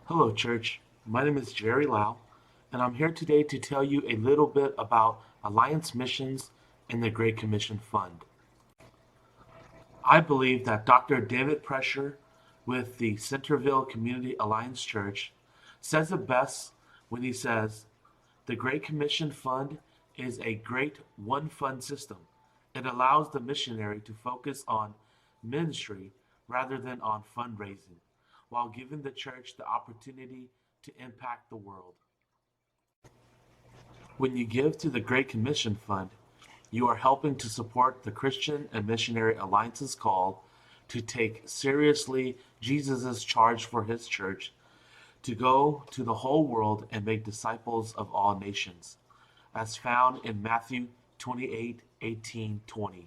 Hello, church. My name is Jerry Lau, and I'm here today to tell you a little bit about Alliance Missions and the Great Commission Fund. I believe that Dr. David Prescher with the Centerville Community Alliance Church says it best when he says, the Great Commission Fund is a great one fund system. It allows the missionary to focus on ministry rather than on fundraising, while giving the church the opportunity to impact the world. When you give to the Great Commission Fund, you are helping to support the Christian and Missionary Alliance's call to take seriously Jesus' charge for his church to go to the whole world and make disciples of all nations, as found in Matthew 28:18-20.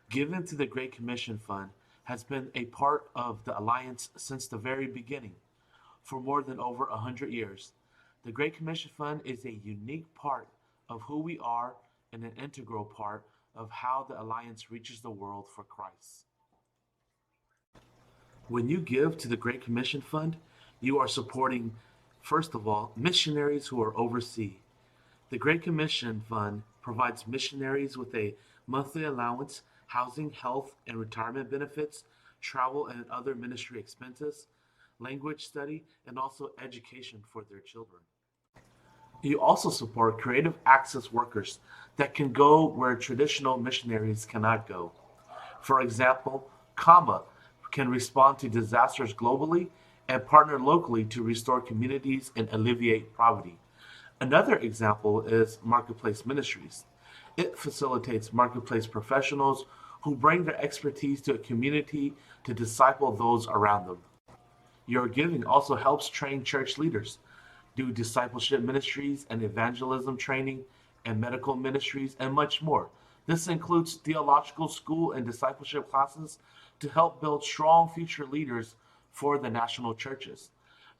Given to the Great Commission Fund has been a part of the Alliance since the very beginning. For more than over 100 years, the Great Commission Fund is a unique part of who we are and an integral part of how the Alliance reaches the world for Christ. When you give to the Great Commission Fund, you are supporting, first of all, missionaries who are overseas. The Great Commission Fund provides missionaries with a monthly allowance, housing, health, and retirement benefits, travel and other ministry expenses, language study, and also education for their children. You also support creative access workers that can go where traditional missionaries cannot go. For example, CAMA can respond to disasters globally and partner locally to restore communities and alleviate poverty. Another example is Marketplace Ministries. It facilitates marketplace professionals who bring their expertise to a community to disciple those around them. Your giving also helps train church leaders, do discipleship ministries and evangelism training and medical ministries, and much more. This includes theological school and discipleship classes to help build strong future leaders for the national churches.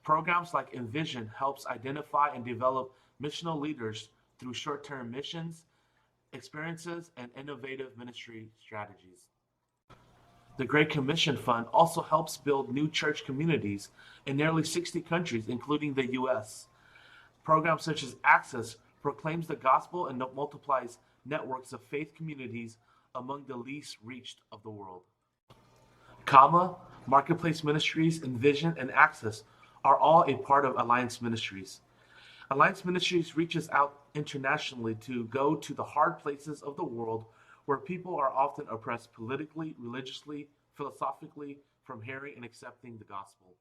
Programs like Envision helps identify and develop missional leaders through short-term missions, experiences, and innovative ministry strategies. The Great Commission Fund also helps build new church communities in nearly 60 countries, including the U.S. Programs such as Access proclaims the gospel and multiplies networks of faith communities among the least reached of the world. CAMA, Marketplace Ministries, Envision, and Access are all a part of Alliance Ministries. Alliance Ministries reaches out internationally to go to the hard places of the world where people are often oppressed politically, religiously, philosophically from hearing and accepting the gospel.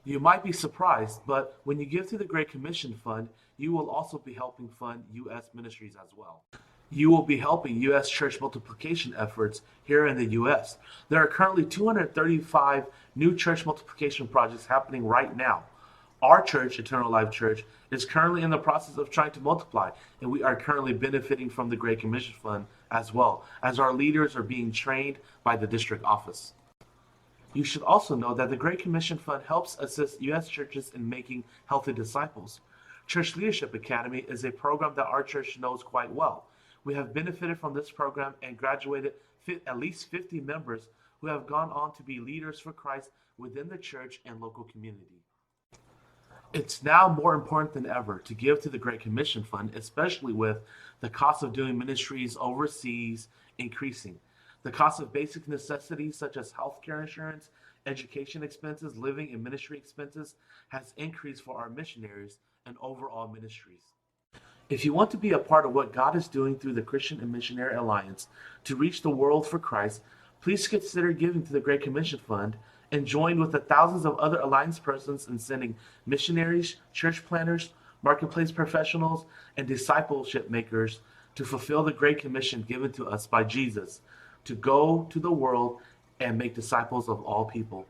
You might be surprised, but when you give to the Great Commission Fund, you will also be helping fund U.S. ministries as well. You will be helping U.S. church multiplication efforts here in the U.S. There are currently 235 new church multiplication projects happening right now. Our church, Eternal Life Church, is currently in the process of trying to multiply, and we are currently benefiting from the Great Commission Fund as well, as our leaders are being trained by the district office. You should also know that the Great Commission Fund helps assist U.S. churches in making healthy disciples. Church Leadership Academy is a program that our church knows quite well. We have benefited from this program and graduated at least 50 members who have gone on to be leaders for Christ within the church and local community. It's now more important than ever to give to the Great Commission Fund, especially with the cost of doing ministries overseas increasing. The cost of basic necessities such as healthcare insurance, education expenses, living and ministry expenses has increased for our missionaries and overall ministries. If you want to be a part of what God is doing through the Christian and Missionary Alliance to reach the world for Christ, please consider giving to the Great Commission Fund and join with the thousands of other Alliance persons in sending missionaries, church planners, marketplace professionals, and discipleship makers to fulfill the Great Commission given to us by Jesus, to go to the world and make disciples of all people.